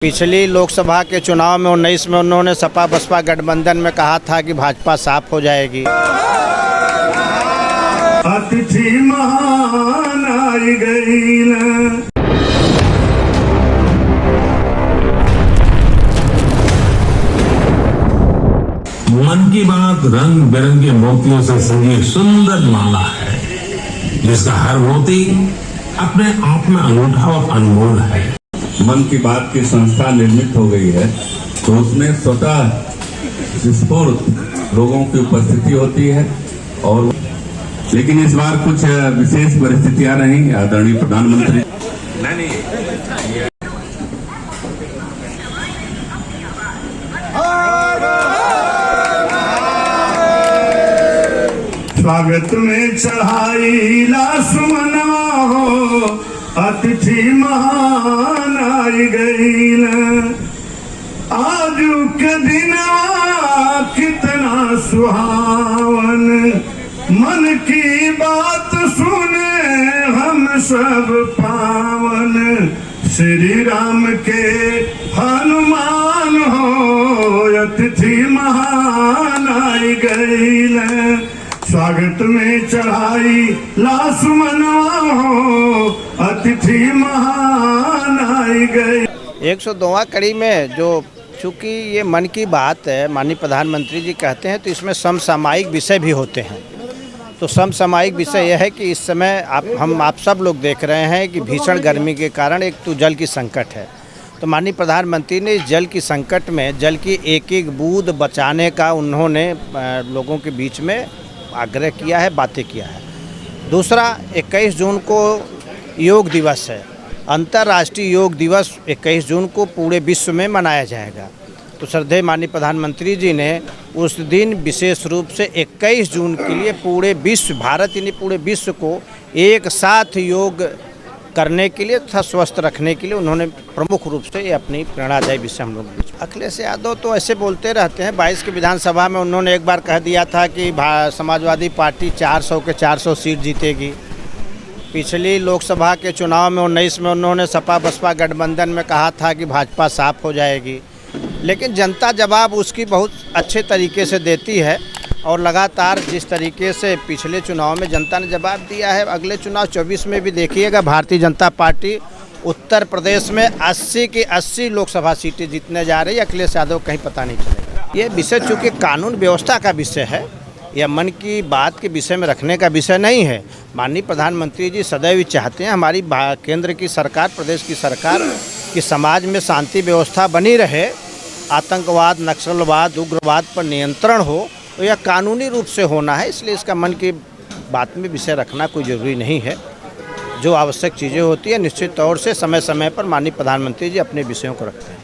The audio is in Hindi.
पिछली लोकसभा के चुनाव में 19 में उन्होंने सपा बसपा गठबंधन में कहा था कि भाजपा साफ हो जाएगी। अतिथि महान आई गई न। मन की बात रंग बिरंगे मोतियों से सजी सुंदर माला है, जिसका हर मोती अपने आप में अनूठा और अनमोल है। मन की बात की संस्था निर्मित हो गई है तो उसमें स्वतः स्फूर्त लोगों की उपस्थिति होती है। और लेकिन इस बार कुछ विशेष परिस्थितियां रही। आदरणीय प्रधानमंत्री स्वागत में चढ़ाई लासुमनवा हो, अतिथि महान आई गई न। आज के दिन कितना सुहावन, मन की बात सुने हम सब पावन। श्री राम के हनुमान हो, अतिथि महान आई गई न। स्वागत में चढ़ाई लासुमनवा हो, अतिथि महान आई गई। 102वां कड़ी में जो चूँकि ये मन की बात है, माननीय प्रधानमंत्री जी कहते हैं तो इसमें समसामयिक विषय भी होते हैं। तो समसामयिक विषय यह है कि इस समय आप सब लोग देख रहे हैं कि भीषण गर्मी के कारण एक तो जल की संकट है। तो माननीय प्रधानमंत्री ने इस जल की संकट में जल की एक एक बूंद बचाने का उन्होंने लोगों के बीच में आग्रह किया है, बातें किया है। दूसरा, 21 जून को योग दिवस है। अंतर्राष्ट्रीय योग दिवस 21 जून को पूरे विश्व में मनाया जाएगा। तो श्रद्धेय माननीय प्रधानमंत्री जी ने उस दिन विशेष रूप से 21 जून के लिए पूरे विश्व, भारत ही नहीं पूरे विश्व को एक साथ योग करने के लिए तथा स्वस्थ रखने के लिए उन्होंने प्रमुख रूप से ये अपनी प्रेरणादायी विषय हम लोग बीच। अखिलेश यादव तो ऐसे बोलते रहते हैं। 22 की विधानसभा में उन्होंने एक बार कह दिया था कि समाजवादी पार्टी 400 के 400 सीट जीतेगी। पिछली लोकसभा के चुनाव में 19 में उन्होंने सपा बसपा गठबंधन में कहा था कि भाजपा साफ हो जाएगी। लेकिन जनता जवाब उसकी बहुत अच्छे तरीके से देती है और लगातार जिस तरीके से पिछले चुनाव में जनता ने जवाब दिया है, अगले चुनाव 24 में भी देखिएगा भारतीय जनता पार्टी उत्तर प्रदेश में 80 की 80 लोकसभा सीटें जीतने जा रही है। अखिलेश यादव कहीं पता नहीं चलेगा। ये विषय चूँकि कानून व्यवस्था का विषय है, यह मन की बात के विषय में रखने का विषय नहीं है। माननीय प्रधानमंत्री जी सदैव चाहते हैं हमारी केंद्र की सरकार, प्रदेश की सरकार कि समाज में शांति व्यवस्था बनी रहे, आतंकवाद, नक्सलवाद, उग्रवाद पर नियंत्रण हो। तो यह कानूनी रूप से होना है, इसलिए इसका मन की बात में विषय रखना कोई ज़रूरी नहीं है। जो आवश्यक चीज़ें होती है निश्चित तौर से समय समय पर माननीय प्रधानमंत्री जी अपने विषयों को रखते हैं।